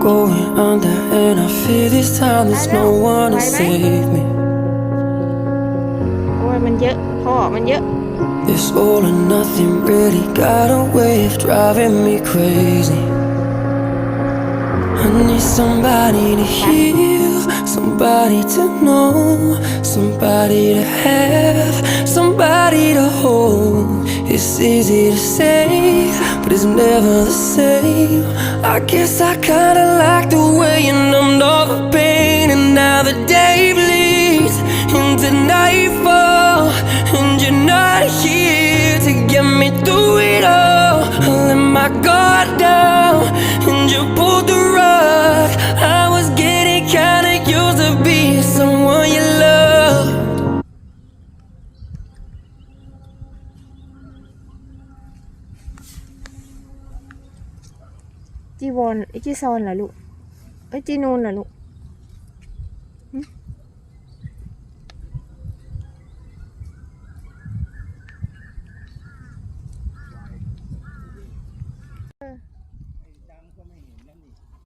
going under, and I fear this time there's no one to save me. โอ้ยมันเยอะพ่อมันเยอะ This all or nothing really got a way of driving me crazy. I need somebody to heal, somebody to know, somebody to have, somebody to hold. It's easy to say, but it's never the same. I guess I kinda like the way you numbed all the pain, and now the day bleeds into nightfall, and you're not here to get me through it all. I let my guard down, and you pulled the rug. I was getting kinda used to being someone you love. จีวอนไอจีซอนเหรอลูกไอจีนูนเหรอลูก